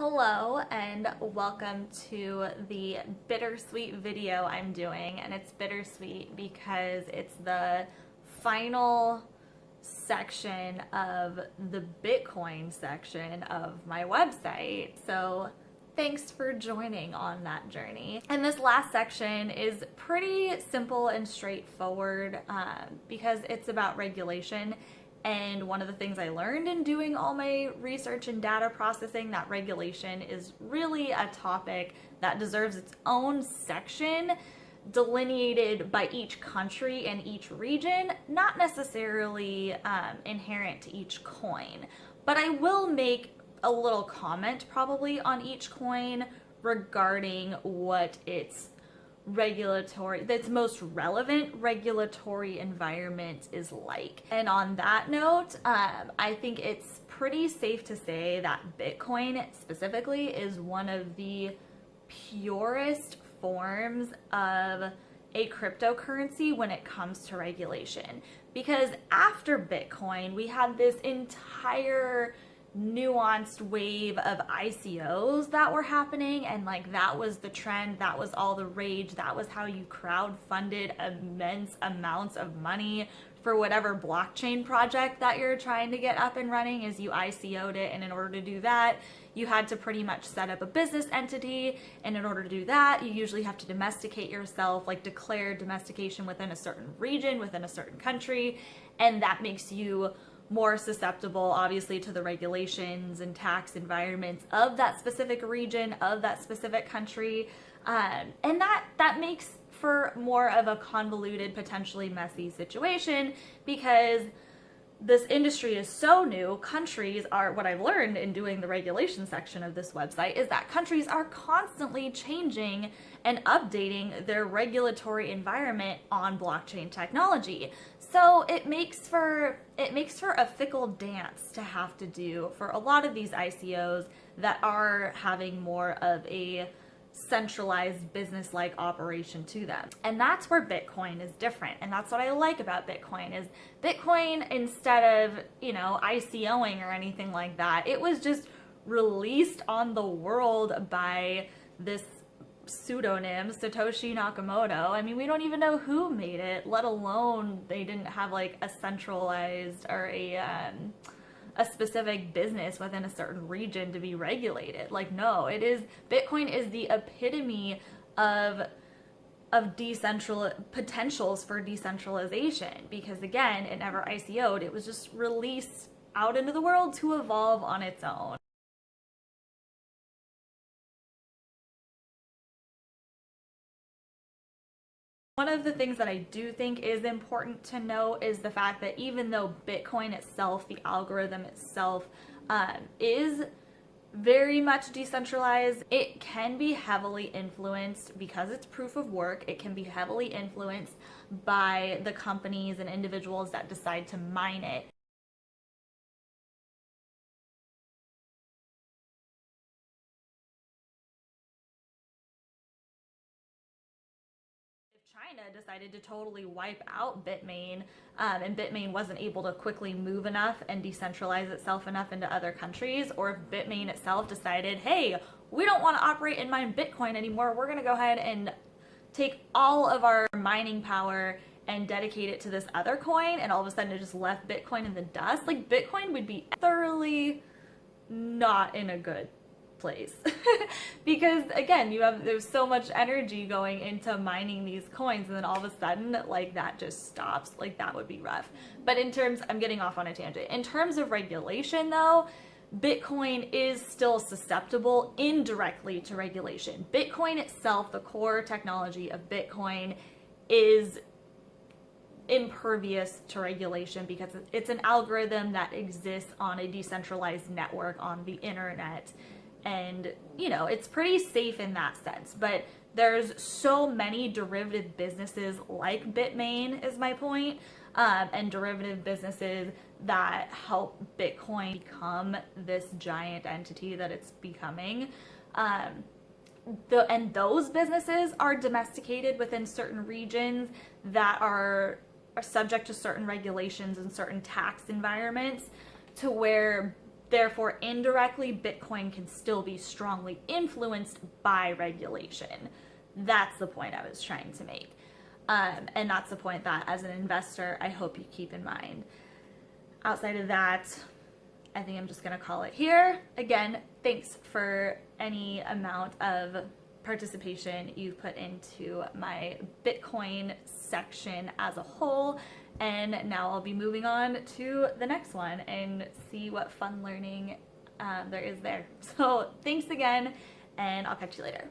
Hello and welcome to the bittersweet video I'm doing, and it's bittersweet because it's the final section of the Bitcoin section of my website. So thanks for joining on that journey. And this last section is pretty simple and straightforward because it's about regulation. And one of the things I learned in doing all my research and data processing, that regulation is really a topic that deserves its own section delineated by each country and each region, not necessarily inherent to each coin. But I will make a little comment probably on each coin regarding what its most relevant regulatory environment is like. And on that note, I think it's pretty safe to say that Bitcoin specifically is one of the purest forms of a cryptocurrency when it comes to regulation. Because after Bitcoin, we had this entire nuanced wave of ICOs that were happening, and that was the trend, that was all the rage, that was how you crowdfunded immense amounts of money for whatever blockchain project that you're trying to get up and running, is you ICO'd it. And in order to do that, you had to pretty much set up a business entity, and in order to do that, you usually have to domesticate yourself, declare domestication within a certain region, within a certain country, and that makes you more susceptible, obviously, to the regulations and tax environments of that specific region, of that specific country. And that makes for more of a convoluted, potentially messy situation, because this industry is so new. Countries are, what I've learned in doing the regulation section of this website, is that countries are constantly changing and updating their regulatory environment on blockchain technology. So it makes for a fickle dance to have to do for a lot of these ICOs that are having more of a centralized business-like operation to them. And that's where Bitcoin is different. And that's what I like about Bitcoin, is Bitcoin, instead of, ICOing or anything like that, it was just released on the world by this pseudonym, Satoshi Nakamoto. I mean, we don't even know who made it, let alone they didn't have a centralized or a specific business within a certain region to be regulated. No, Bitcoin is the epitome of potentials for decentralization, because again, it never ICO'd, it was just released out into the world to evolve on its own. One of the things that I do think is important to know is the fact that even though Bitcoin itself, the algorithm itself, is very much decentralized, it can be heavily influenced, because it's proof of work, it can be heavily influenced by the companies and individuals that decide to mine it. China decided to totally wipe out Bitmain, and Bitmain wasn't able to quickly move enough and decentralize itself enough into other countries, or if Bitmain itself decided, hey, we don't want to operate and mine Bitcoin anymore, we're going to go ahead and take all of our mining power and dedicate it to this other coin, and all of a sudden it just left Bitcoin in the dust, Bitcoin would be thoroughly not in a good place. Because again, there's so much energy going into mining these coins, and then all of a sudden that just stops. That would be rough. But I'm getting off on a tangent. In terms of regulation though, Bitcoin is still susceptible indirectly to regulation. Bitcoin itself, the core technology of Bitcoin, is impervious to regulation because it's an algorithm that exists on a decentralized network on the internet. And, it's pretty safe in that sense. But there's so many derivative businesses like Bitmain, is my point, and derivative businesses that help Bitcoin become this giant entity that it's becoming. And those businesses are domesticated within certain regions that are subject to certain regulations and certain tax environments, to where Therefore, indirectly, Bitcoin can still be strongly influenced by regulation. That's the point I was trying to make. And that's the point that, as an investor, I hope you keep in mind. Outside of that, I think I'm just going to call it here. Again, thanks for any amount of participation you've put into my Bitcoin section as a whole. And now I'll be moving on to the next one and see what fun learning there is there. So thanks again, and I'll catch you later.